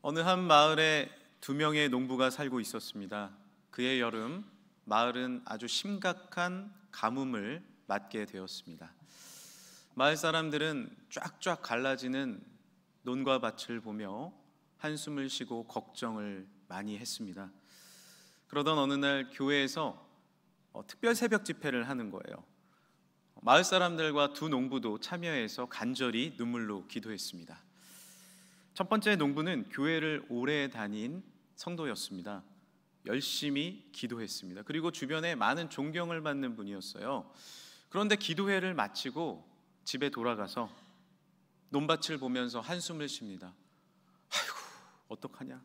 어느 한 마을에 두 명의 농부가 살고 있었습니다. 그해 여름 마을은 아주 심각한 가뭄을 맞게 되었습니다. 마을 사람들은 쫙쫙 갈라지는 논과 밭을 보며 한숨을 쉬고 걱정을 많이 했습니다. 그러던 어느 날 교회에서 특별 새벽 집회를 하는 거예요. 마을 사람들과 두 농부도 참여해서 간절히 눈물로 기도했습니다. 첫 번째 농부는 교회를 오래 다닌 성도였습니다. 열심히 기도했습니다. 그리고 주변에 많은 존경을 받는 분이었어요. 그런데 기도회를 마치고 집에 돌아가서 논밭을 보면서 한숨을 쉽니다. 아이고, 어떡하냐.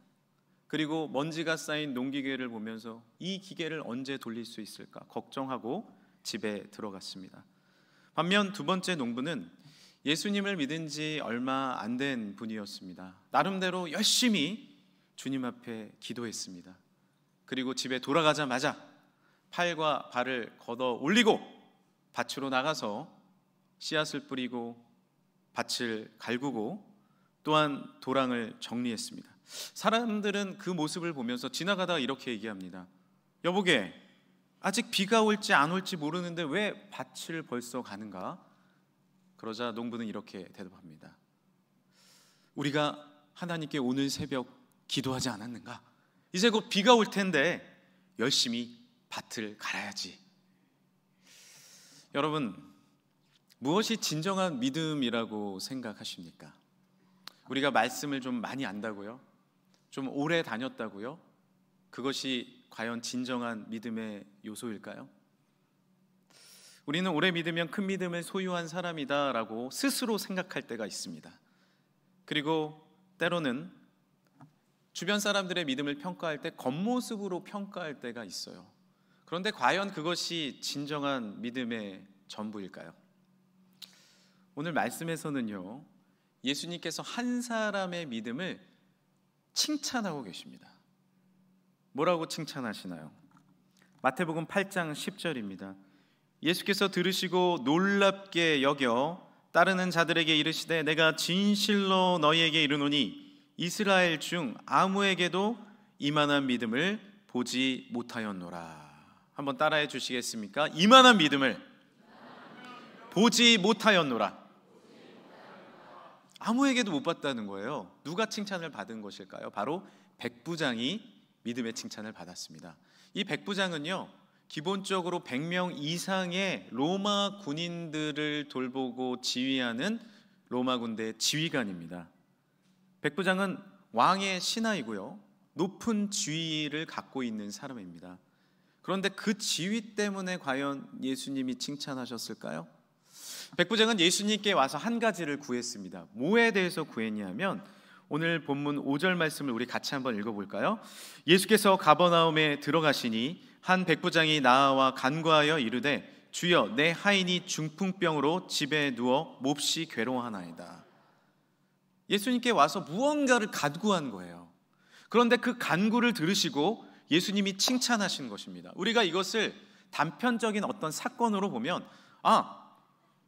그리고 먼지가 쌓인 농기계를 보면서 이 기계를 언제 돌릴 수 있을까 걱정하고 집에 들어갔습니다. 반면 두 번째 농부는 예수님을 믿은 지 얼마 안 된 분이었습니다. 나름대로 열심히 주님 앞에 기도했습니다. 그리고 집에 돌아가자마자 팔과 발을 걷어 올리고 밭으로 나가서 씨앗을 뿌리고 밭을 갈구고 또한 도랑을 정리했습니다. 사람들은 그 모습을 보면서 지나가다가 이렇게 얘기합니다. 여보게, 아직 비가 올지 안 올지 모르는데 왜 밭을 벌써 가는가? 그러자 농부는 이렇게 대답합니다. 우리가 하나님께 오늘 새벽 기도하지 않았는가? 이제 곧 비가 올 텐데 열심히 밭을 갈아야지. 여러분, 무엇이 진정한 믿음이라고 생각하십니까? 우리가 말씀을 좀 많이 안다고요? 좀 오래 다녔다고요? 그것이 과연 진정한 믿음의 요소일까요? 우리는 오래 믿으면 큰 믿음을 소유한 사람이다 라고 스스로 생각할 때가 있습니다. 그리고 때로는 주변 사람들의 믿음을 평가할 때 겉모습으로 평가할 때가 있어요. 그런데 과연 그것이 진정한 믿음의 전부일까요? 오늘 말씀에서는요, 예수님께서 한 사람의 믿음을 칭찬하고 계십니다. 뭐라고 칭찬하시나요? 마태복음 8장 10절입니다. 예수께서 들으시고 놀랍게 여겨 따르는 자들에게 이르시되 내가 진실로 너희에게 이르노니 이스라엘 중 아무에게도 이만한 믿음을 보지 못하였노라. 한번 따라해 주시겠습니까? 이만한 믿음을 보지 못하였노라. 아무에게도 못 봤다는 거예요. 누가 칭찬을 받은 것일까요? 바로 백부장이 믿음의 칭찬을 받았습니다. 이 백부장은요, 기본적으로 100명 이상의 로마 군인들을 돌보고 지휘하는 로마 군대의 지휘관입니다. 백부장은 왕의 신하이고요, 높은 지위를 갖고 있는 사람입니다. 그런데 그 지위 때문에 과연 예수님이 칭찬하셨을까요? 백부장은 예수님께 와서 한 가지를 구했습니다. 뭐에 대해서 구했냐면 오늘 본문 5절 말씀을 우리 같이 한번 읽어볼까요? 예수께서 가버나움에 들어가시니 한 백부장이 나와 간구하여 이르되 주여 내 하인이 중풍병으로 집에 누워 몹시 괴로워하나이다. 예수님께 와서 무언가를 간구한 거예요. 그런데 그 간구를 들으시고 예수님이 칭찬하신 것입니다. 우리가 이것을 단편적인 어떤 사건으로 보면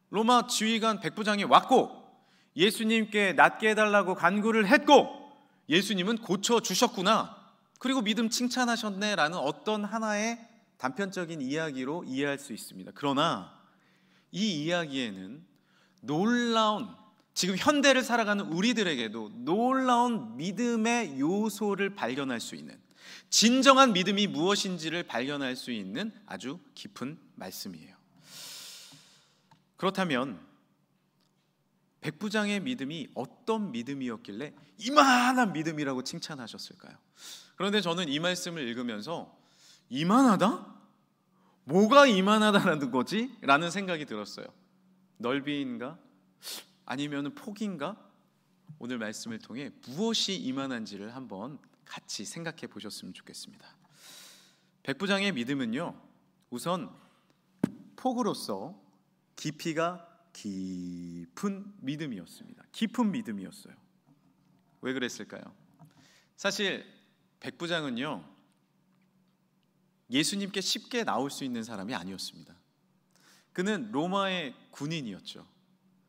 로마 지휘관 백부장이 왔고 예수님께 낫게 해달라고 간구를 했고 예수님은 고쳐주셨구나, 그리고 믿음 칭찬하셨네 라는 어떤 하나의 단편적인 이야기로 이해할 수 있습니다. 그러나 이 이야기에는 놀라운, 지금 현대를 살아가는 우리들에게도 놀라운 믿음의 요소를 발견할 수 있는, 진정한 믿음이 무엇인지를 발견할 수 있는 아주 깊은 말씀이에요. 그렇다면 백부장의 믿음이 어떤 믿음이었길래 이만한 믿음이라고 칭찬하셨을까요? 그런데 저는 이 말씀을 읽으면서 이만하다? 뭐가 이만하다는 거지? 라는 생각이 들었어요. 넓이인가? 아니면 폭인가? 오늘 말씀을 통해 무엇이 이만한지를 한번 같이 생각해 보셨으면 좋겠습니다. 백부장의 믿음은요, 우선 폭으로서 깊이가 깊은 믿음이었습니다. 깊은 믿음이었어요. 왜 그랬을까요? 사실 백부장은요, 예수님께 쉽게 나올 수 있는 사람이 아니었습니다. 그는 로마의 군인이었죠.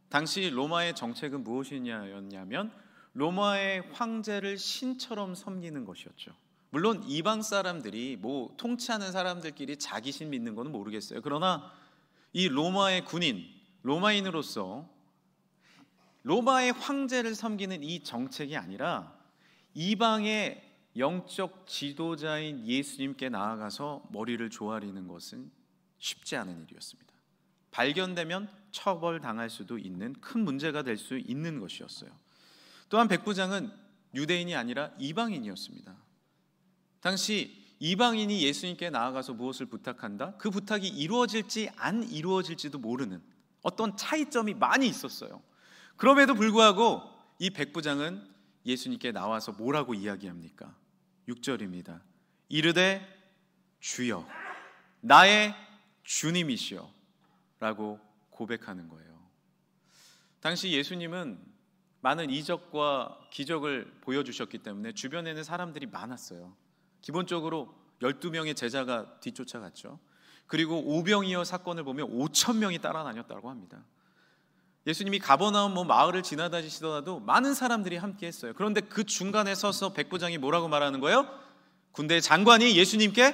당시 로마의 정책은 무엇이냐면 로마의 황제를 신처럼 섬기는 것이었죠. 물론 이방 사람들이 뭐 통치하는 사람들끼리 자기 신 믿는 거는 모르겠어요. 그러나 이 로마의 군인, 로마인으로서 로마의 황제를 섬기는 이 정책이 아니라 이방의 영적 지도자인 예수님께 나아가서 머리를 조아리는 것은 쉽지 않은 일이었습니다. 발견되면 처벌당할 수도 있는 큰 문제가 될 수 있는 것이었어요. 또한 백부장은 유대인이 아니라 이방인이었습니다. 당시 이방인이 예수님께 나아가서 무엇을 부탁한다? 그 부탁이 이루어질지 안 이루어질지도 모르는 어떤 차이점이 많이 있었어요. 그럼에도 불구하고 이 백부장은 예수님께 나와서 뭐라고 이야기합니까? 6절입니다. 이르되 주여 나의 주님이시여 라고 고백하는 거예요. 당시 예수님은 많은 이적과 기적을 보여주셨기 때문에 주변에는 사람들이 많았어요. 기본적으로 12명의 제자가 뒤쫓아갔죠. 그리고 오병이어 사건을 보면 5,000명이 따라다녔다고 합니다. 예수님이 가버나움 마을을 지나다니시더라도 많은 사람들이 함께 했어요. 그런데 그 중간에 서서 백부장이 뭐라고 말하는 거예요? 군대 장관이 예수님께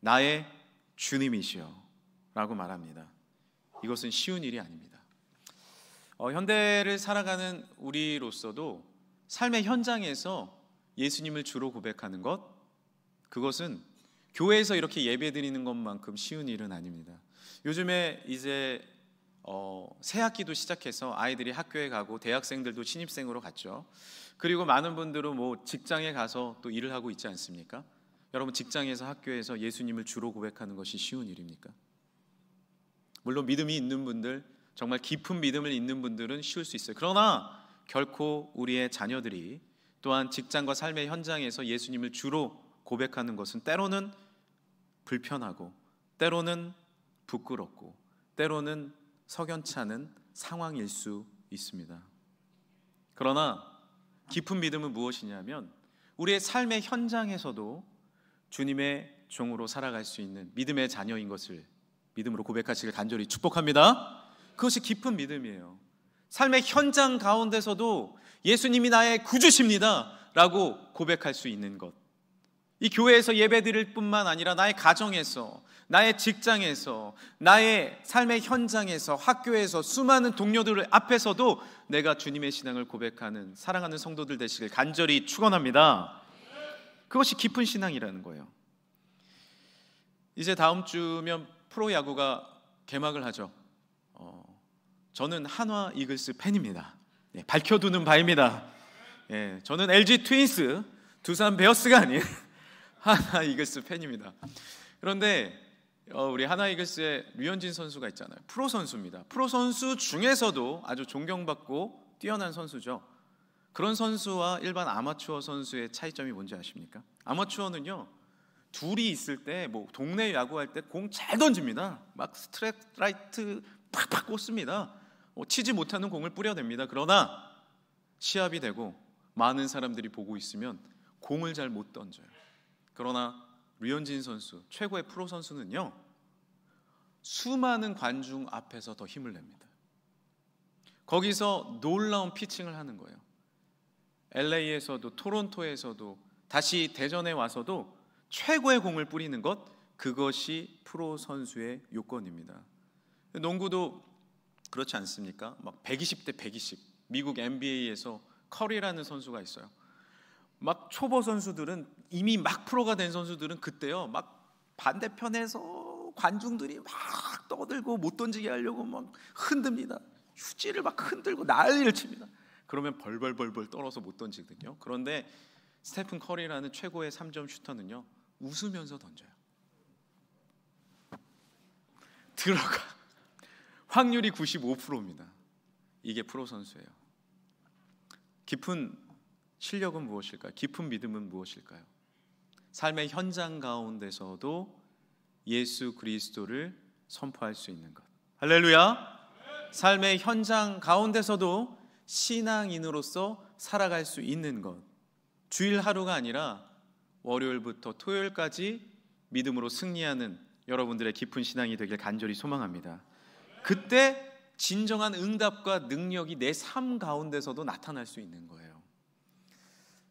나의 주님이시여 라고 말합니다. 이것은 쉬운 일이 아닙니다. 현대를 살아가는 우리로서도 삶의 현장에서 예수님을 주로 고백하는 것, 그것은 교회에서 이렇게 예배드리는 것만큼 쉬운 일은 아닙니다. 요즘에 이제 새 학기도 시작해서 아이들이 학교에 가고 대학생들도 신입생으로 갔죠. 그리고 많은 분들은 뭐 직장에 가서 또 일을 하고 있지 않습니까? 여러분, 직장에서 학교에서 예수님을 주로 고백하는 것이 쉬운 일입니까? 물론 믿음이 있는 분들, 정말 깊은 믿음을 있는 분들은 쉬울 수 있어요. 그러나 결코 우리의 자녀들이 또한 직장과 삶의 현장에서 예수님을 주로 고백하는 것은 때로는 불편하고 때로는 부끄럽고 때로는 석연치 않은 상황일 수 있습니다. 그러나 깊은 믿음은 무엇이냐면 우리의 삶의 현장에서도 주님의 종으로 살아갈 수 있는 믿음의 자녀인 것을 믿음으로 고백하시길 간절히 축복합니다. 그것이 깊은 믿음이에요. 삶의 현장 가운데서도 예수님이 나의 구주십니다 라고 고백할 수 있는 것. 이 교회에서 예배드릴 뿐만 아니라 나의 가정에서, 나의 직장에서, 나의 삶의 현장에서, 학교에서 수많은 동료들 앞에서도 내가 주님의 신앙을 고백하는 사랑하는 성도들 되시길 간절히 축원합니다. 그것이 깊은 신앙이라는 거예요. 이제 다음 주면 프로야구가 개막을 하죠. 저는 한화 이글스 팬입니다. 밝혀두는 바입니다. 저는 LG 트윈스, 두산 베어스가 아닌 하나 이글스 팬입니다. 그런데 우리 하나 이글스의 류현진 선수가 있잖아요. 프로 선수입니다. 프로 선수 중에서도 아주 존경받고 뛰어난 선수죠. 그런 선수와 일반 아마추어 선수의 차이점이 뭔지 아십니까? 아마추어는요, 둘이 있을 때 뭐 동네 야구할 때 공 잘 던집니다. 막 스트라이트 팍팍 꽂습니다. 치지 못하는 공을 뿌려냅니다. 그러나 시합이 되고 많은 사람들이 보고 있으면 공을 잘 못 던져요. 그러나 류현진 선수, 최고의 프로 선수는요, 수많은 관중 앞에서 더 힘을 냅니다. 거기서 놀라운 피칭을 하는 거예요. LA에서도 토론토에서도 다시 대전에 와서도 최고의 공을 뿌리는 것, 그것이 프로 선수의 요건입니다. 농구도 그렇지 않습니까? 막 120대 120, 미국 NBA에서 커리라는 선수가 있어요. 막 초보 선수들은, 이미 막 프로가 된 선수들은 그때요, 막 반대편에서 관중들이 막 떠들고 못 던지게 하려고 막 흔듭니다. 휴지를 막 흔들고 난리를 칩니다. 그러면 벌벌벌벌 떨어서 못 던지거든요. 그런데 스테픈 커리라는 최고의 3점 슈터는요, 웃으면서 던져요. 들어가. 확률이 95%입니다. 이게 프로 선수예요. 깊은 실력은 무엇일까요? 깊은 믿음은 무엇일까요? 삶의 현장 가운데서도 예수 그리스도를 선포할 수 있는 것. 할렐루야. 삶의 현장 가운데서도 신앙인으로서 살아갈 수 있는 것. 주일 하루가 아니라 월요일부터 토요일까지 믿음으로 승리하는 여러분들의 깊은 신앙이 되길 간절히 소망합니다. 그때 진정한 응답과 능력이 내 삶 가운데서도 나타날 수 있는 거예요.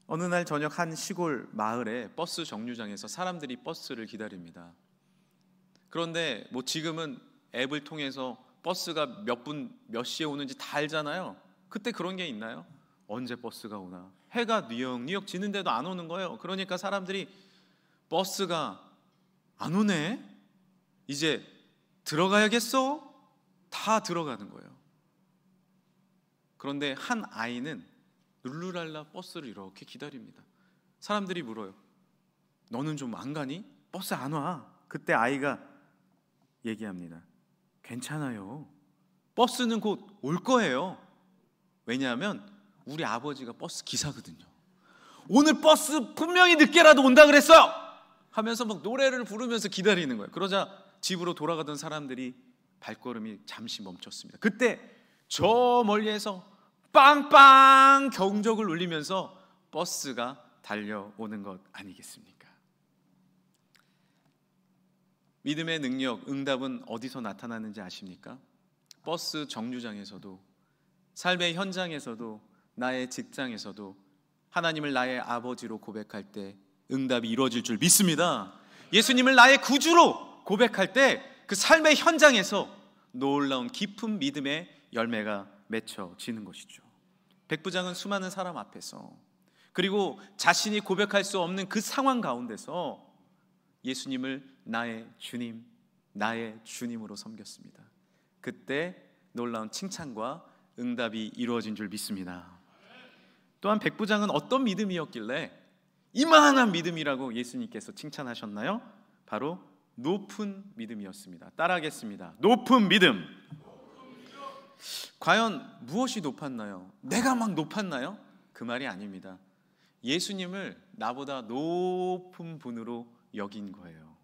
어느 날 저녁 한 시골 마을에 버스 정류장에서 사람들이 버스를 기다립니다. 그런데 지금은 앱을 통해서 버스가 몇 분 몇 시에 오는지 다 알잖아요. 그때 그런 게 있나요? 언제 버스가 오나? 해가 뉘역뉘역 지는데도 안 오는 거예요. 그러니까 사람들이 버스가 안 오네? 이제 들어가야겠어? 다 들어가는 거예요. 그런데 한 아이는 룰루랄라 버스를 이렇게 기다립니다. 사람들이 물어요. 너는 좀 안 가니? 버스 안 와. 그때 아이가 얘기합니다. 괜찮아요. 버스는 곧 올 거예요. 왜냐하면 우리 아버지가 버스 기사거든요. 오늘 버스 분명히 늦게라도 온다 그랬어요 하면서 막 노래를 부르면서 기다리는 거예요. 그러자 집으로 돌아가던 사람들이 발걸음이 잠시 멈췄습니다. 그때 저 멀리에서 빵빵 경적을 울리면서 버스가 달려오는 것 아니겠습니까? 믿음의 능력, 응답은 어디서 나타나는지 아십니까? 버스 정류장에서도, 삶의 현장에서도, 나의 직장에서도 하나님을 나의 아버지로 고백할 때 응답이 이루어질 줄 믿습니다. 예수님을 나의 구주로 고백할 때 그 삶의 현장에서 놀라운 깊은 믿음의 열매가 맺혀지는 것이죠. 백부장은 수많은 사람 앞에서, 그리고 자신이 고백할 수 없는 그 상황 가운데서 예수님을 나의 주님, 나의 주님으로 섬겼습니다. 그때 놀라운 칭찬과 응답이 이루어진 줄 믿습니다. 또한 백부장은 어떤 믿음이었길래 이만한 믿음이라고 예수님께서 칭찬하셨나요? 바로 높은 믿음이었습니다. 따라하겠습니다. 높은 믿음. 과연 무엇이 높았나요? 내가 막 높았나요? 그 말이 아닙니다. 예수님을 나보다 높은 분으로 여긴 거예요.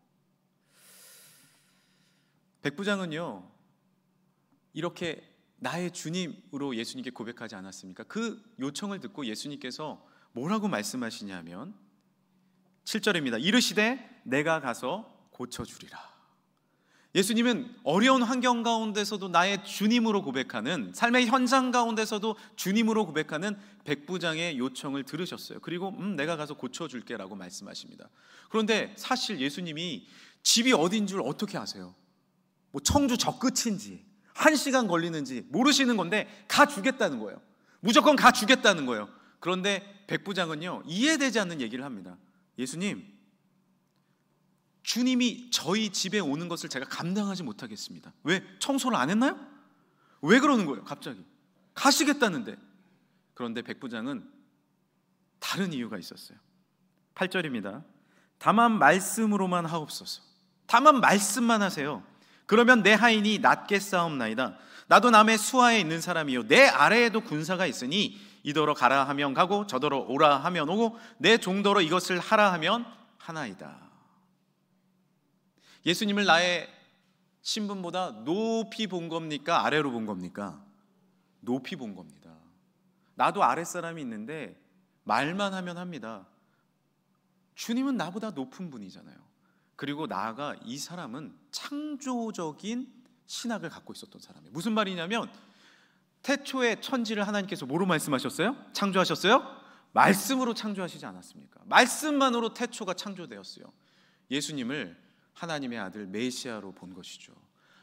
백부장은요, 이렇게 나의 주님으로 예수님께 고백하지 않았습니까? 그 요청을 듣고 예수님께서 뭐라고 말씀하시냐면 7절입니다. 이르시되 내가 가서 고쳐주리라. 예수님은 어려운 환경 가운데서도 나의 주님으로 고백하는, 삶의 현장 가운데서도 주님으로 고백하는 백부장의 요청을 들으셨어요. 그리고 내가 가서 고쳐줄게 라고 말씀하십니다. 그런데 사실 예수님이 집이 어딘 줄 어떻게 아세요? 청주 저 끝인지 1시간 걸리는지 모르시는 건데 가주겠다는 거예요. 무조건 가주겠다는 거예요. 그런데 백부장은요, 이해되지 않는 얘기를 합니다. 예수님, 주님이 저희 집에 오는 것을 제가 감당하지 못하겠습니다. 왜? 청소를 안 했나요? 왜 그러는 거예요? 갑자기 가시겠다는데. 그런데 백부장은 다른 이유가 있었어요. 8절입니다. 다만 말씀으로만 하옵소서. 다만 말씀만 하세요. 그러면 내 하인이 낫게 싸움나이다. 나도 남의 수하에 있는 사람이요, 내 아래에도 군사가 있으니 이더러 가라 하면 가고 저더러 오라 하면 오고 내 종더러 이것을 하라 하면 하나이다. 예수님을 나의 신분보다 높이 본 겁니까? 아래로 본 겁니까? 높이 본 겁니다. 나도 아랫사람이 있는데 말만 하면 합니다. 주님은 나보다 높은 분이잖아요. 그리고 나아가 이 사람은 창조적인 신학을 갖고 있었던 사람이에요. 무슨 말이냐면 태초에 천지를 하나님께서 뭐로 말씀하셨어요? 창조하셨어요? 말씀으로 창조하시지 않았습니까? 말씀만으로 태초가 창조되었어요. 예수님을 하나님의 아들 메시아로 본 것이죠.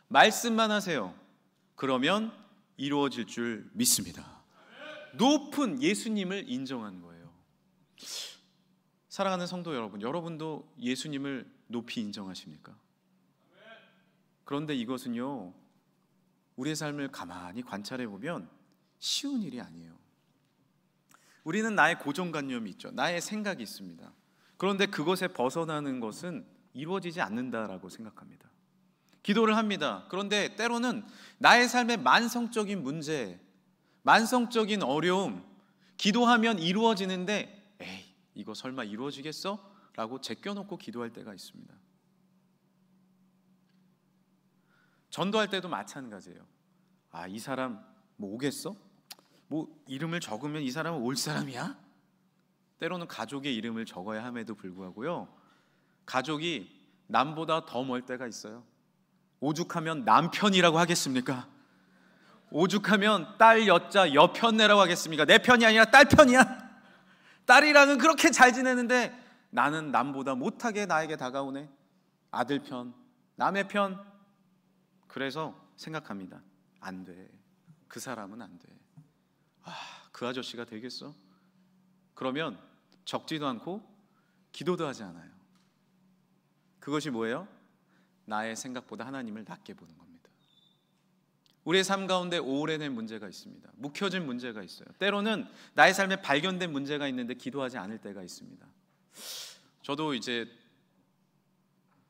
말씀만 하세요. 그러면 이루어질 줄 믿습니다. 높은 예수님을 인정한 거예요. 사랑하는 성도 여러분, 여러분도 예수님을 높이 인정하십니까? 그런데 이것은요, 우리의 삶을 가만히 관찰해 보면 쉬운 일이 아니에요. 우리는 나의 고정관념이 있죠. 나의 생각이 있습니다. 그런데 그것에 벗어나는 것은 이루어지지 않는다라고 생각합니다. 기도를 합니다. 그런데 때로는 나의 삶의 만성적인 문제, 만성적인 어려움, 기도하면 이루어지는데 에이, 이거 설마 이루어지겠어? 라고 제껴놓고 기도할 때가 있습니다. 전도할 때도 마찬가지예요. 이 사람 오겠어? 이름을 적으면 이 사람은 올 사람이야? 때로는 가족의 이름을 적어야 함에도 불구하고요, 가족이 남보다 더 멀 때가 있어요. 오죽하면 남편이라고 하겠습니까? 오죽하면 딸 여자 여편네라고 하겠습니까? 내 편이 아니라 딸 편이야. 딸이랑은 그렇게 잘 지내는데 나는 남보다 못하게 나에게 다가오네. 아들 편, 남의 편. 그래서 생각합니다. 안 돼. 그 사람은 안 돼. 그 아저씨가 되겠어? 그러면 적지도 않고 기도도 하지 않아요. 그것이 뭐예요? 나의 생각보다 하나님을 낮게 보는 겁니다. 우리의 삶 가운데 오래된 문제가 있습니다. 묵혀진 문제가 있어요. 때로는 나의 삶에 발견된 문제가 있는데 기도하지 않을 때가 있습니다. 저도 이제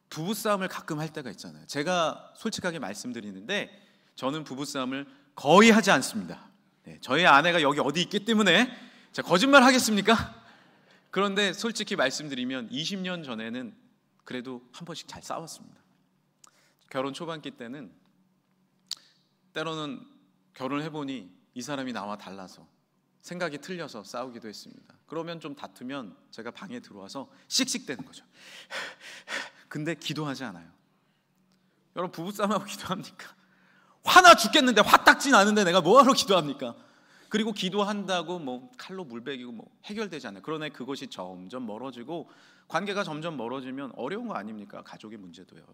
부부싸움을 가끔 할 때가 있잖아요. 제가 솔직하게 말씀드리는데 저는 부부싸움을 거의 하지 않습니다. 저희 아내가 여기 어디 있기 때문에 제가 거짓말 하겠습니까? 그런데 솔직히 말씀드리면 20년 전에는 그래도 한 번씩 잘 싸웠습니다. 결혼 초반기 때는 때로는 결혼을 해보니 이 사람이 나와 달라서 생각이 틀려서 싸우기도 했습니다. 그러면 좀 다투면 제가 방에 들어와서 씩씩대는 거죠. 근데 기도하지 않아요. 여러분, 부부싸움하고 기도합니까? 화나 죽겠는데 화딱지 나는데 내가 뭐하러 기도합니까? 그리고 기도한다고 뭐 칼로 물베기고 뭐 해결되지 않아요. 그러나 그것이 점점 멀어지고 관계가 점점 멀어지면 어려운 거 아닙니까? 가족의 문제도요.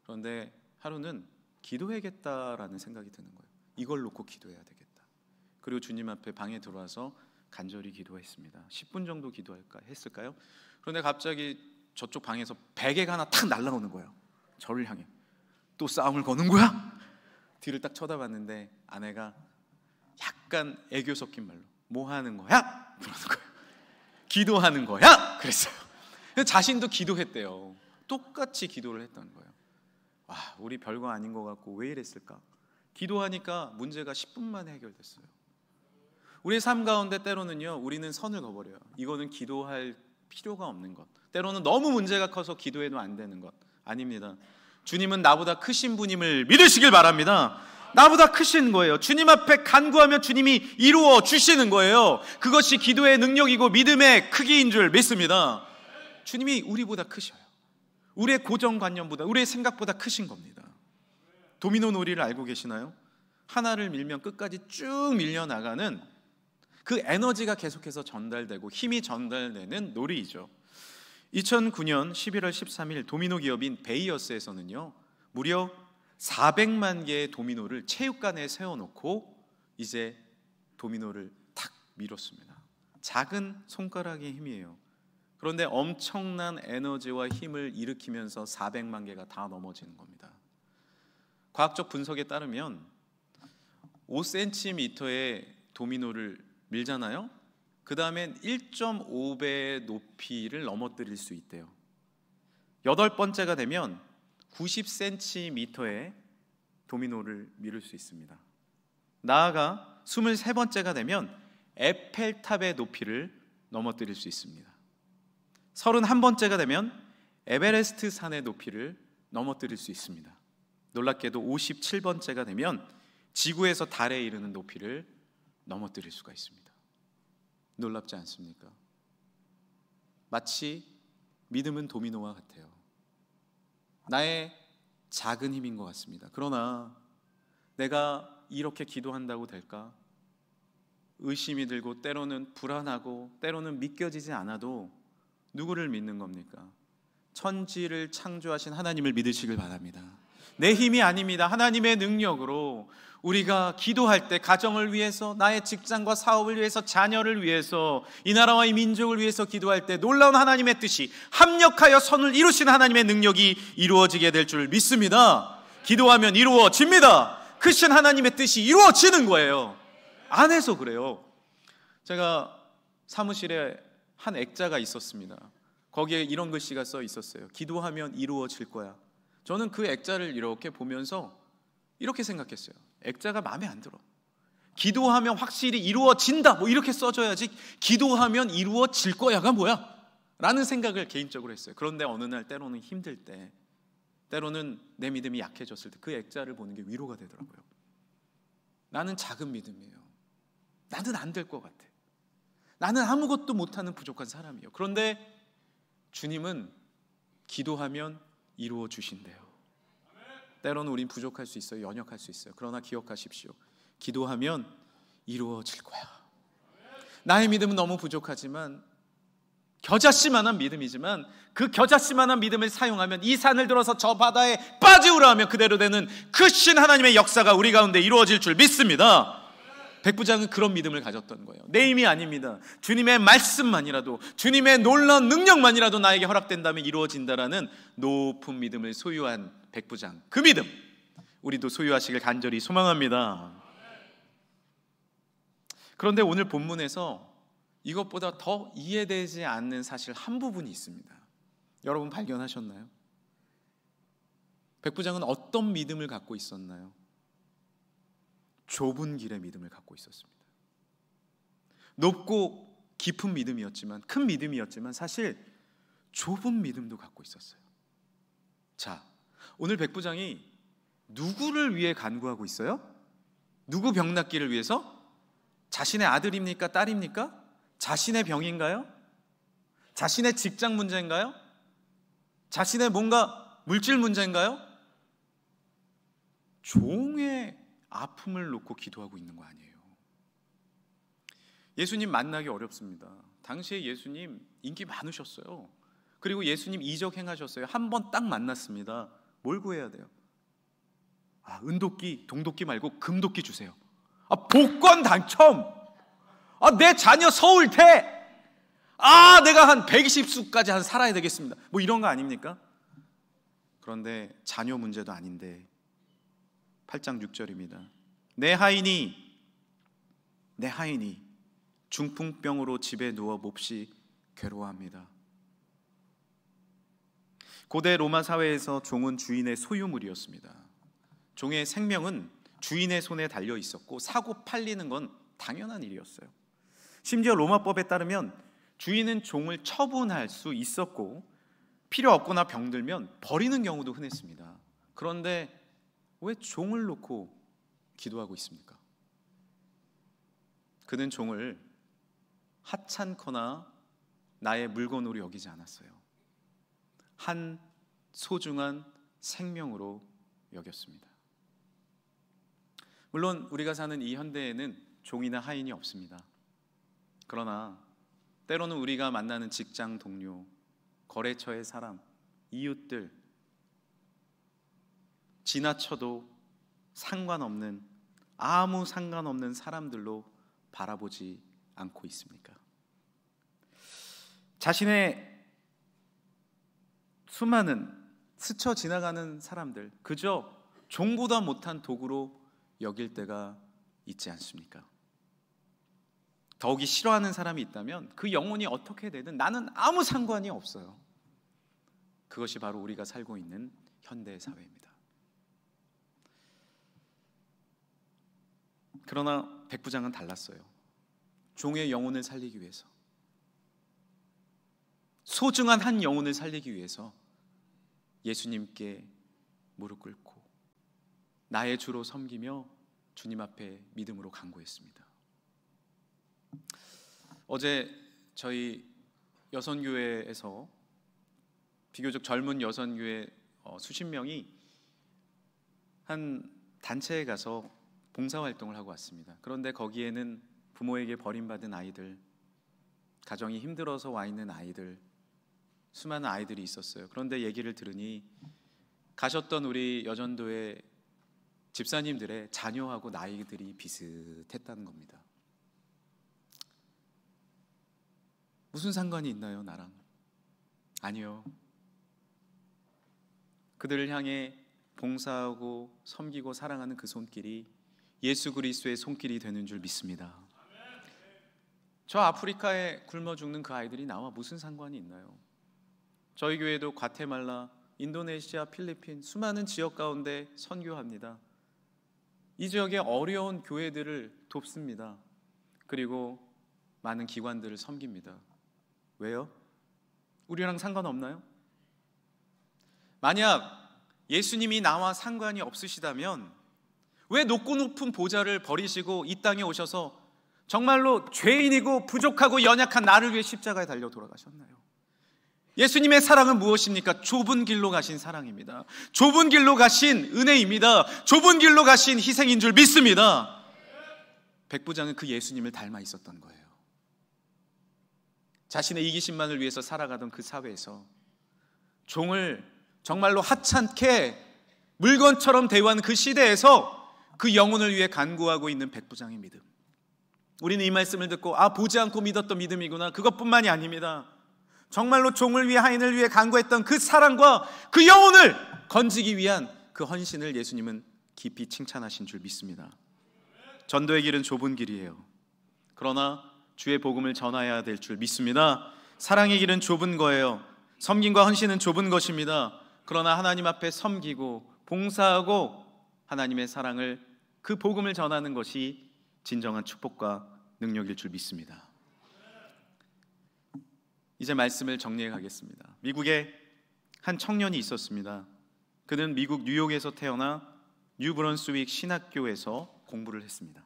그런데 하루는 기도해야겠다라는 생각이 드는 거예요. 이걸 놓고 기도해야 되겠다. 그리고 주님 앞에 방에 들어와서 간절히 기도했습니다. 10분 정도 기도할까 했을까요? 그런데 갑자기 저쪽 방에서 베개가 하나 탁 날라오는 거예요. 저를 향해. 또 싸움을 거는 거야? 뒤를 딱 쳐다봤는데 아내가 약간 애교 섞인 말로 뭐 하는 거야? 그러는 거예요. 기도하는 거야? 그랬어요. 자신도 기도했대요. 똑같이 기도를 했다는 거예요. 우리 별거 아닌 것 같고 왜 이랬을까? 기도하니까 문제가 10분 만에 해결됐어요. 우리의 삶 가운데 때로는요, 우리는 선을 그어버려요. 이거는 기도할 필요가 없는 것, 때로는 너무 문제가 커서 기도해도 안 되는 것. 아닙니다. 주님은 나보다 크신 분임을 믿으시길 바랍니다. 나보다 크신 거예요. 주님 앞에 간구하면 주님이 이루어 주시는 거예요. 그것이 기도의 능력이고 믿음의 크기인 줄 믿습니다. 주님이 우리보다 크셔요. 우리의 고정관념보다, 우리의 생각보다 크신 겁니다. 도미노 놀이를 알고 계시나요? 하나를 밀면 끝까지 쭉 밀려나가는 그 에너지가 계속해서 전달되고 힘이 전달되는 놀이이죠. 2009년 11월 13일 도미노 기업인 베이어스에서는요, 무려 400만 개의 도미노를 체육관에 세워놓고 이제 도미노를 탁 밀었습니다. 작은 손가락의 힘이에요. 그런데 엄청난 에너지와 힘을 일으키면서 400만 개가 다 넘어지는 겁니다. 과학적 분석에 따르면 5cm의 도미노를 밀잖아요. 그 다음엔 1.5배의 높이를 넘어뜨릴 수 있대요. 8번째가 되면 90cm의 도미노를 미룰 수 있습니다. 나아가 23번째가 되면 에펠탑의 높이를 넘어뜨릴 수 있습니다. 31번째가 되면 에베레스트 산의 높이를 넘어뜨릴 수 있습니다. 놀랍게도 57번째가 되면 지구에서 달에 이르는 높이를 넘어뜨릴 수가 있습니다. 놀랍지 않습니까? 마치 믿음은 도미노와 같아요. 나의 작은 힘인 것 같습니다. 그러나 내가 이렇게 기도한다고 될까? 의심이 들고 때로는 불안하고 때로는 믿겨지지 않아도 누구를 믿는 겁니까? 천지를 창조하신 하나님을 믿으시길 바랍니다. 내 힘이 아닙니다. 하나님의 능력으로 우리가 기도할 때 가정을 위해서, 나의 직장과 사업을 위해서, 자녀를 위해서, 이 나라와 이 민족을 위해서 기도할 때 놀라운 하나님의 뜻이 합력하여 선을 이루신 하나님의 능력이 이루어지게 될 줄 믿습니다. 기도하면 이루어집니다. 크신 하나님의 뜻이 이루어지는 거예요. 안에서 그래요. 제가 사무실에 한 액자가 있었습니다. 거기에 이런 글씨가 써 있었어요. 기도하면 이루어질 거야. 저는 그 액자를 이렇게 보면서 이렇게 생각했어요. 액자가 마음에 안 들어. 기도하면 확실히 이루어진다, 뭐 이렇게 써줘야지 기도하면 이루어질 거야가 뭐야? 라는 생각을 개인적으로 했어요. 그런데 어느 날 때로는 힘들 때, 때로는 내 믿음이 약해졌을 때 그 액자를 보는 게 위로가 되더라고요. 나는 작은 믿음이에요. 나는 안 될 것 같아. 나는 아무것도 못하는 부족한 사람이에요. 그런데 주님은 기도하면 이루어 주신대요. 때로는 우린 부족할 수 있어요. 연약할 수 있어요. 그러나 기억하십시오. 기도하면 이루어질 거야. 나의 믿음은 너무 부족하지만, 겨자씨만한 믿음이지만 그 겨자씨만한 믿음을 사용하면 이 산을 들어서 저 바다에 빠지우라 하면 그대로 되는 그 신 하나님의 역사가 우리 가운데 이루어질 줄 믿습니다. 백부장은 그런 믿음을 가졌던 거예요. 내 힘이 아닙니다. 주님의 말씀만이라도, 주님의 놀라운 능력만이라도 나에게 허락된다면 이루어진다라는 높은 믿음을 소유한 백부장, 그 믿음 우리도 소유하시길 간절히 소망합니다. 그런데 오늘 본문에서 이것보다 더 이해되지 않는 사실 한 부분이 있습니다. 여러분 발견하셨나요? 백부장은 어떤 믿음을 갖고 있었나요? 좁은 길의 믿음을 갖고 있었습니다. 높고 깊은 믿음이었지만, 큰 믿음이었지만 사실 좁은 믿음도 갖고 있었어요. 자, 오늘 백부장이 누구를 위해 간구하고 있어요? 누구 병 낫기를 위해서? 자신의 아들입니까? 딸입니까? 자신의 병인가요? 자신의 직장 문제인가요? 자신의 뭔가 물질 문제인가요? 종의 아픔을 놓고 기도하고 있는 거 아니에요. 예수님 만나기 어렵습니다. 당시에 예수님 인기 많으셨어요. 그리고 예수님 이적 행하셨어요. 한 번 딱 만났습니다. 뭘 구해야 돼요? 은도끼, 동도끼 말고 금도끼 주세요. 복권 당첨! 내 자녀 서울대! 내가 한 120수까지 한 살아야 되겠습니다. 뭐 이런 거 아닙니까? 그런데 자녀 문제도 아닌데 8장 6절입니다. 내 하인이 중풍병으로 집에 누워 몹시 괴로워합니다. 고대 로마 사회에서 종은 주인의 소유물이었습니다. 종의 생명은 주인의 손에 달려 있었고 사고 팔리는 건 당연한 일이었어요. 심지어 로마법에 따르면 주인은 종을 처분할 수 있었고 필요 없거나 병들면 버리는 경우도 흔했습니다. 그런데 왜 종을 놓고 기도하고 있습니까? 그는 종을 하찮거나 나의 물건으로 여기지 않았어요. 한 소중한 생명으로 여겼습니다. 물론 우리가 사는 이 현대에는 종이나 하인이 없습니다. 그러나 때로는 우리가 만나는 직장 동료, 거래처의 사람, 이웃들, 지나쳐도 아무 상관없는 사람들로 바라보지 않고 있습니까? 자신의 수많은 스쳐 지나가는 사람들, 그저 종보다 못한 도구로 여길 때가 있지 않습니까? 더욱이 싫어하는 사람이 있다면 그 영혼이 어떻게 되든 나는 아무 상관이 없어요. 그것이 바로 우리가 살고 있는 현대 사회입니다. 그러나 백부장은 달랐어요. 종의 영혼을 살리기 위해서, 소중한 한 영혼을 살리기 위해서 예수님께 무릎 꿇고 나의 주로 섬기며 주님 앞에 믿음으로 간구했습니다. 어제 저희 여선교회에서 비교적 젊은 여선교회 수십 명이 한 단체에 가서 봉사활동을 하고 왔습니다. 그런데 거기에는 부모에게 버림받은 아이들, 가정이 힘들어서 와 있는 아이들, 수많은 아이들이 있었어요. 그런데 얘기를 들으니 가셨던 우리 여전도의 집사님들의 자녀하고 나이들이 비슷했다는 겁니다. 무슨 상관이 있나요, 나랑? 아니요. 그들을 향해 봉사하고 섬기고 사랑하는 그 손길이 예수 그리스도의 손길이 되는 줄 믿습니다. 저 아프리카에 굶어 죽는 그 아이들이 나와 무슨 상관이 있나요? 저희 교회도 과테말라, 인도네시아, 필리핀 수많은 지역 가운데 선교합니다. 이 지역의 어려운 교회들을 돕습니다. 그리고 많은 기관들을 섬깁니다. 왜요? 우리랑 상관없나요? 만약 예수님이 나와 상관이 없으시다면 왜 높고 높은 보좌를 버리시고 이 땅에 오셔서 정말로 죄인이고 부족하고 연약한 나를 위해 십자가에 달려 돌아가셨나요? 예수님의 사랑은 무엇입니까? 좁은 길로 가신 사랑입니다. 좁은 길로 가신 은혜입니다. 좁은 길로 가신 희생인 줄 믿습니다. 백부장은 그 예수님을 닮아 있었던 거예요. 자신의 이기심만을 위해서 살아가던 그 사회에서 종을 정말로 하찮게 물건처럼 대우하는 그 시대에서 그 영혼을 위해 간구하고 있는 백부장의 믿음. 우리는 이 말씀을 듣고 보지 않고 믿었던 믿음이구나, 그것뿐만이 아닙니다. 정말로 종을 위해, 하인을 위해 간구했던 그 사랑과 그 영혼을 건지기 위한 그 헌신을 예수님은 깊이 칭찬하신 줄 믿습니다. 전도의 길은 좁은 길이에요. 그러나 주의 복음을 전해야 될 줄 믿습니다. 사랑의 길은 좁은 거예요. 섬김과 헌신은 좁은 것입니다. 그러나 하나님 앞에 섬기고 봉사하고 하나님의 사랑을, 그 복음을 전하는 것이 진정한 축복과 능력일 줄 믿습니다. 이제 말씀을 정리해 가겠습니다. 미국에 한 청년이 있었습니다. 그는 미국 뉴욕에서 태어나 뉴브런스윅 신학교에서 공부를 했습니다.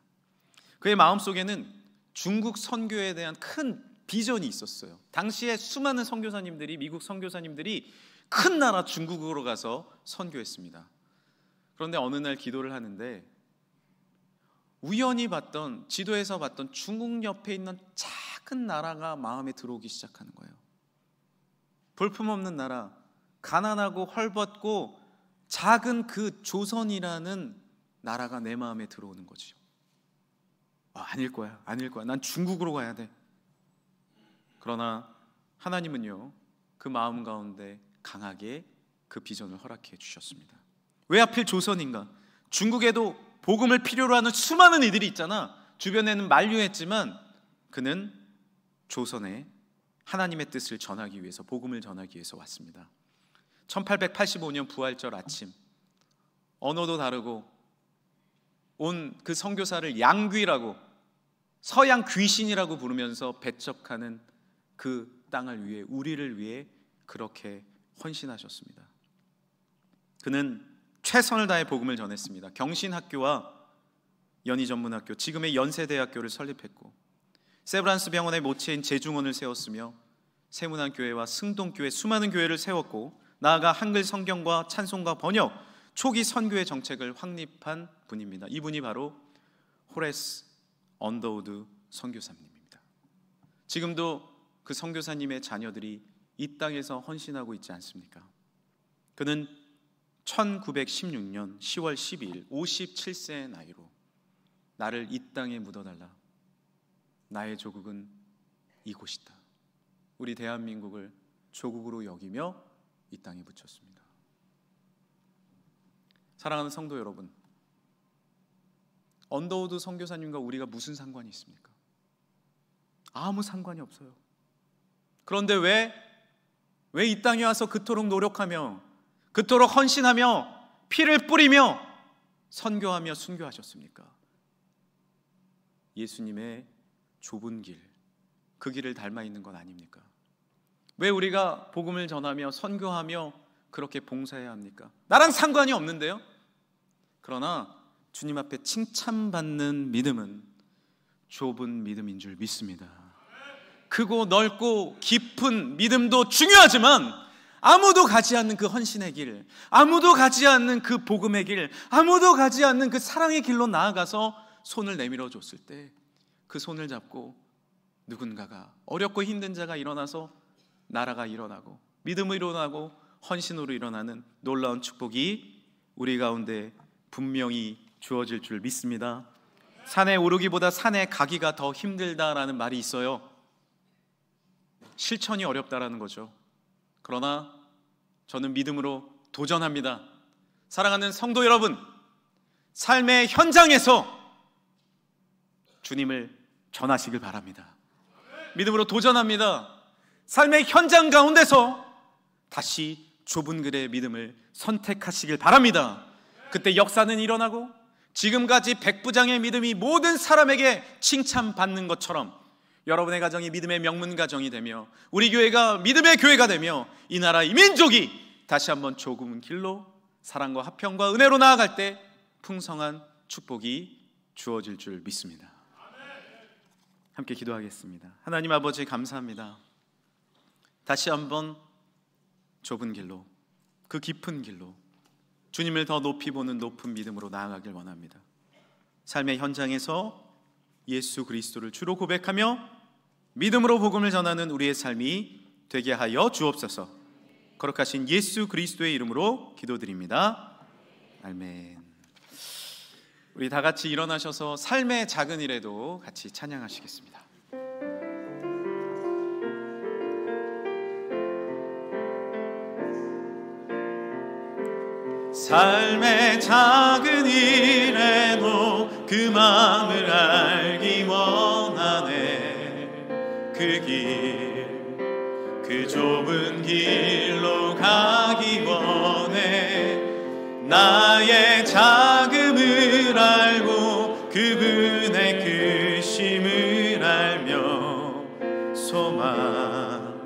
그의 마음속에는 중국 선교에 대한 큰 비전이 있었어요. 당시에 수많은 선교사님들이, 미국 선교사님들이 큰 나라 중국으로 가서 선교했습니다. 그런데 어느 날 기도를 하는데 우연히 봤던, 지도에서 봤던 중국 옆에 있는 작은 나라가 마음에 들어오기 시작하는 거예요. 볼품없는 나라, 가난하고 헐벗고 작은 그 조선이라는 나라가 내 마음에 들어오는 거죠. 아닐 거야. 난 중국으로 가야 돼. 그러나 하나님은요, 그 마음 가운데 강하게 그 비전을 허락해 주셨습니다. 왜 하필 조선인가? 중국에도 복음을 필요로 하는 수많은 이들이 있잖아. 주변에는 만류했지만 그는 조선에 하나님의 뜻을 전하기 위해서, 복음을 전하기 위해서 왔습니다. 1885년 부활절 아침, 언어도 다르고 온 그 선교사를 양귀라고, 서양 귀신이라고 부르면서 배척하는 그 땅을 위해, 우리를 위해 그렇게 헌신하셨습니다. 그는 최선을 다해 복음을 전했습니다. 경신학교와 연희전문학교, 지금의 연세대학교를 설립했고 세브란스 병원의 모체인 제중원을 세웠으며 세문안교회와 승동교회, 수많은 교회를 세웠고 나아가 한글 성경과 찬송가 번역, 초기 선교의 정책을 확립한 분입니다. 이분이 바로 호레스 언더우드 선교사님입니다. 지금도 그 선교사님의 자녀들이 이 땅에서 헌신하고 있지 않습니까? 그는 1916년 10월 12일 57세의 나이로 나를 이 땅에 묻어달라, 나의 조국은 이곳이다, 우리 대한민국을 조국으로 여기며 이 땅에 붙였습니다. 사랑하는 성도 여러분, 언더우드 선교사님과 우리가 무슨 상관이 있습니까? 아무 상관이 없어요. 그런데 왜 이 땅에 와서 그토록 노력하며, 그토록 헌신하며, 피를 뿌리며 선교하며 순교하셨습니까? 예수님의 좁은 길, 그 길을 닮아 있는 건 아닙니까? 왜 우리가 복음을 전하며 선교하며 그렇게 봉사해야 합니까? 나랑 상관이 없는데요. 그러나 주님 앞에 칭찬받는 믿음은 좁은 믿음인 줄 믿습니다. 크고 넓고 깊은 믿음도 중요하지만 아무도 가지 않는 그 헌신의 길, 아무도 가지 않는 그 복음의 길, 아무도 가지 않는 그 사랑의 길로 나아가서 손을 내밀어 줬을 때 그 손을 잡고 누군가가, 어렵고 힘든 자가 일어나서 나라가 일어나고 믿음으로 일어나고 헌신으로 일어나는 놀라운 축복이 우리 가운데 분명히 주어질 줄 믿습니다. 산에 오르기보다 산에 가기가 더 힘들다라는 말이 있어요. 실천이 어렵다라는 거죠. 그러나 저는 믿음으로 도전합니다. 사랑하는 성도 여러분, 삶의 현장에서 주님을 전하시길 바랍니다. 믿음으로 도전합니다. 삶의 현장 가운데서 다시 좁은 길의 믿음을 선택하시길 바랍니다. 그때 역사는 일어나고 지금까지 백부장의 믿음이 모든 사람에게 칭찬받는 것처럼 여러분의 가정이 믿음의 명문 가정이 되며 우리 교회가 믿음의 교회가 되며 이 나라, 이 민족이 다시 한번 좁은 길로 사랑과 화평과 은혜로 나아갈 때 풍성한 축복이 주어질 줄 믿습니다. 함께 기도하겠습니다. 하나님 아버지, 감사합니다. 다시 한번 좁은 길로, 그 깊은 길로 주님을 더 높이 보는 높은 믿음으로 나아가길 원합니다. 삶의 현장에서 예수 그리스도를 주로 고백하며 믿음으로 복음을 전하는 우리의 삶이 되게 하여 주옵소서. 거룩하신 예수 그리스도의 이름으로 기도드립니다. 아멘. 우리 다 같이 일어나셔서 삶의 작은 일에도 같이 찬양하시겠습니다. 삶의 작은 일에도 그 마음을 알기 원하네. 그 길, 그 좁은 길로 가기 원해. 나의 자금을 알고 그분의 크심을 알며 소망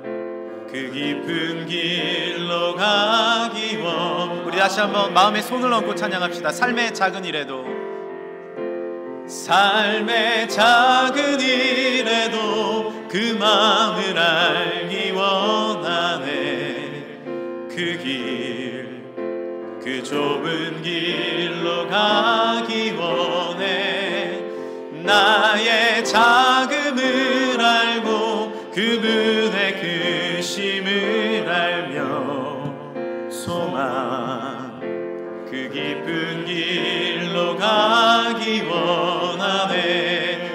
그 깊은 길로 가기 원. 우리 다시 한번 마음에 손을 얹고 찬양합시다. 삶의 작은 일에도, 삶의 작은 일에도 그 마음을 알기 원하네. 그 길, 그 좁은 길로 가기 원해. 나의 자금을 알고 그분의 크심을 알며 소망 그 깊은 길로 가기 원하네.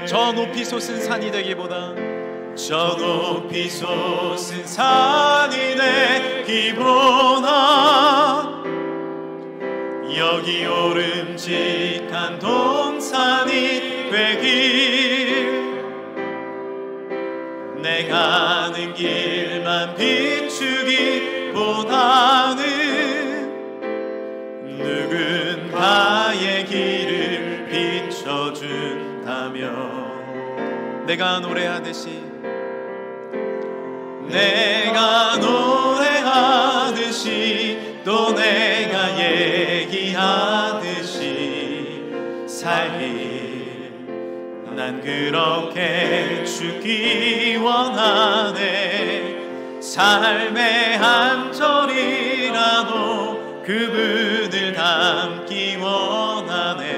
저 높이 솟은 산이 되기보다, 저 높이 솟은 산이 되기보다 여기 오름직한 동산이 되길. 내 가는 길만 비추기보다는 누군가의 길을 비춰준다면 내가 노래하듯이, 내가 노래하듯이 또 내가 얘기하듯이 살기, 난 그렇게 죽기 원하네. 삶의 한 절이라도 그분을 담기 원하네.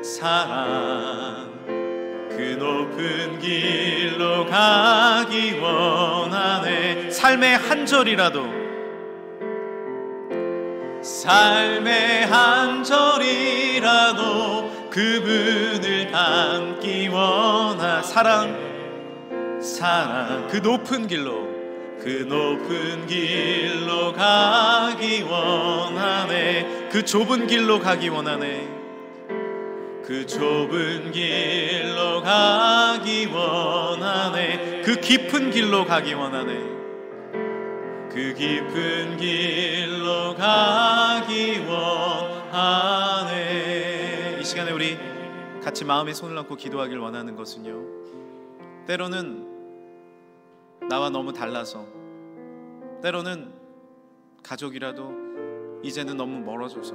사랑 그 높은 길로 가기 원하네. 삶의 한 절이라도, 삶의 한 절이라도 그분을 담기 원하. 사랑 그 높은 길로, 그 높은 길로 가기 원하네. 그 좁은 길로 가기 원하네. 그 좁은 길로 가기 원하네. 그 깊은 길로 가기 원하네. 그 깊은 길로 가기 원하네. 이 시간에 우리 같이 마음에 손을 얹고 기도하길 원하는 것은요, 때로는 나와 너무 달라서, 때로는 가족이라도 이제는 너무 멀어져서,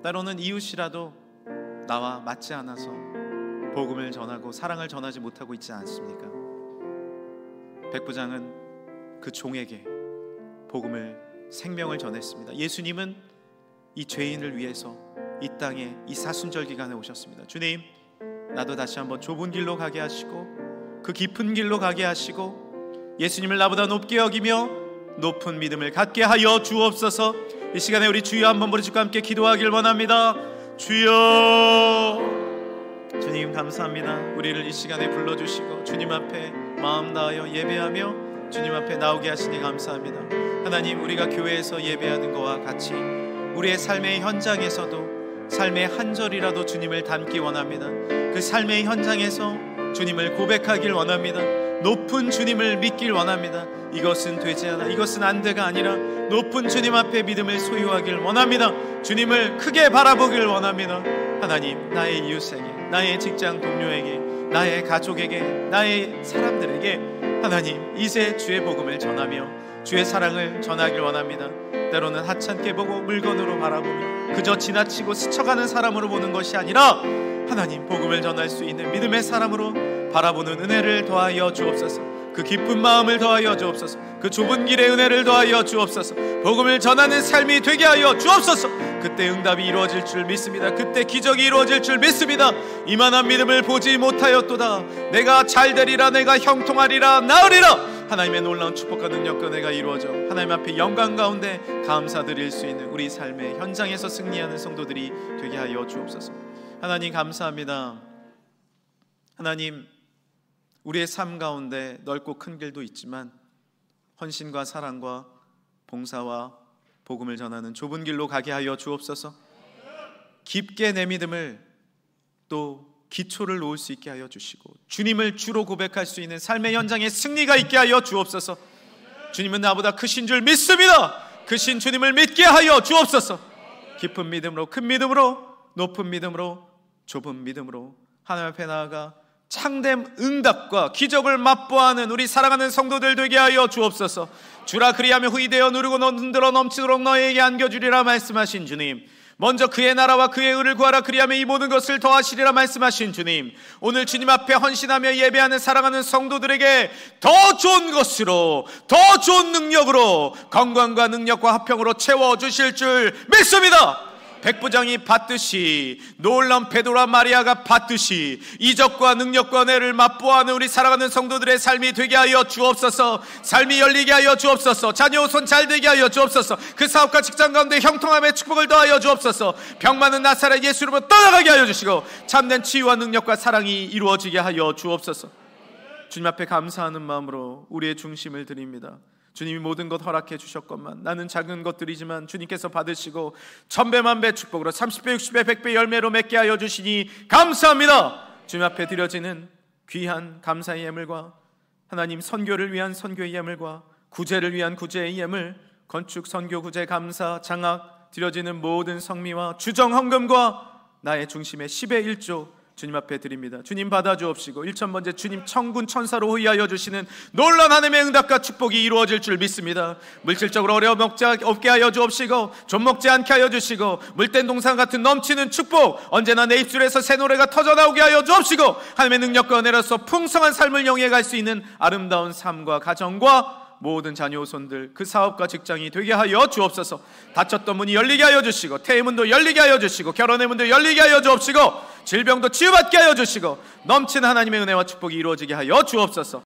때로는 이웃이라도 나와 맞지 않아서 복음을 전하고 사랑을 전하지 못하고 있지 않습니까? 백부장은 그 종에게 복음을, 생명을 전했습니다. 예수님은 이 죄인을 위해서 이 땅에 이 사순절 기간에 오셨습니다. 주님, 나도 다시 한번 좁은 길로 가게 하시고 그 깊은 길로 가게 하시고 예수님을 나보다 높게 여기며 높은 믿음을 갖게 하여 주옵소서. 이 시간에 우리 주여 한번 부르짖고 함께 기도하길 원합니다. 주여, 주님 감사합니다. 우리를 이 시간에 불러주시고 주님 앞에 마음 다하여 예배하며 주님 앞에 나오게 하시니 감사합니다. 하나님, 우리가 교회에서 예배하는 것과 같이 우리의 삶의 현장에서도 삶의 한 절이라도 주님을 닮기 원합니다. 그 삶의 현장에서 주님을 고백하길 원합니다. 높은 주님을 믿길 원합니다. 이것은 되지 않아, 이것은 안 돼가 아니라 높은 주님 앞에 믿음을 소유하길 원합니다. 주님을 크게 바라보길 원합니다. 하나님, 나의 이웃에게, 나의 직장 동료에게, 나의 가족에게, 나의 사람들에게 하나님, 이제 주의 복음을 전하며 주의 사랑을 전하길 원합니다. 때로는 하찮게 보고 물건으로 바라보며 그저 지나치고 스쳐가는 사람으로 보는 것이 아니라 하나님, 복음을 전할 수 있는 믿음의 사람으로 바라보는 은혜를 더하여 주옵소서. 그 기쁜 마음을 더하여 주옵소서. 그 좁은 길의 은혜를 더하여 주옵소서. 복음을 전하는 삶이 되게 하여 주옵소서. 그때 응답이 이루어질 줄 믿습니다. 그때 기적이 이루어질 줄 믿습니다. 이만한 믿음을 보지 못하였도다. 내가 잘 되리라, 내가 형통하리라, 나으리라. 하나님의 놀라운 축복과 능력과 은혜가 이루어져 하나님 앞에 영광 가운데 감사드릴 수 있는 우리 삶의 현장에서 승리하는 성도들이 되게 하여 주옵소서. 하나님 감사합니다. 하나님, 우리의 삶 가운데 넓고 큰 길도 있지만 헌신과 사랑과 봉사와 복음을 전하는 좁은 길로 가게 하여 주옵소서. 깊게 내 믿음을 또 기초를 놓을 수 있게 하여 주시고 주님을 주로 고백할 수 있는 삶의 현장에 승리가 있게 하여 주옵소서. 주님은 나보다 크신 줄 믿습니다. 크신 주님을 믿게 하여 주옵소서. 깊은 믿음으로, 큰 믿음으로, 높은 믿음으로, 좁은 믿음으로 하나님 앞에 나아가 참된 응답과 기적을 맛보아하는 우리 사랑하는 성도들 되게 하여 주옵소서. 주라 그리하며 후이되어 누르고 흔들어 넘치도록 너에게 안겨주리라 말씀하신 주님, 먼저 그의 나라와 그의 의를 구하라 그리하며 이 모든 것을 더하시리라 말씀하신 주님, 오늘 주님 앞에 헌신하며 예배하는 사랑하는 성도들에게 더 좋은 것으로, 더 좋은 능력으로, 건강과 능력과 화평으로 채워주실 줄 믿습니다. 백부장이 받듯이, 놀라운 베드로와 마리아가 받듯이 이적과 능력과 은혜를 맛보아하는 우리 사랑하는 성도들의 삶이 되게 하여 주옵소서. 삶이 열리게 하여 주옵소서. 자녀 손 잘 되게 하여 주옵소서. 그 사업과 직장 가운데 형통함의 축복을 더하여 주옵소서. 병 많은 나사렛 예수 이름으로 떠나가게 하여 주시고 참된 치유와 능력과 사랑이 이루어지게 하여 주옵소서. 주님 앞에 감사하는 마음으로 우리의 중심을 드립니다. 주님이 모든 것 허락해 주셨건만 나는 작은 것들이지만 주님께서 받으시고 천배만배 축복으로 30배 60배 100배 열매로 맺게 하여 주시니 감사합니다. 주님 앞에 드려지는 귀한 감사의 예물과 하나님 선교를 위한 선교의 예물과 구제를 위한 구제의 예물, 건축 선교 구제 감사 장학 드려지는 모든 성미와 주정 헌금과 나의 중심의 10의 1조 주님 앞에 드립니다. 주님 받아주옵시고 1,000번째 주님 천군 천사로 호위하여 주시는 놀라운 하나님의 응답과 축복이 이루어질 줄 믿습니다. 물질적으로 어려움 없게 하여 주옵시고 좀 먹지 않게 하여 주시고 물된 동산 같은 넘치는 축복, 언제나 내 입술에서 새 노래가 터져나오게 하여 주옵시고 하나님의 능력과 은혜로서 풍성한 삶을 영위해갈 수 있는 아름다운 삶과 가정과 모든 자녀손들, 그 사업과 직장이 되게 하여 주옵소서. 닫혔던 문이 열리게 하여 주시고 태의 문도 열리게 하여 주시고 결혼의 문도 열리게 하여 주옵시고 질병도 치유받게 하여 주시고 넘치는 하나님의 은혜와 축복이 이루어지게 하여 주옵소서.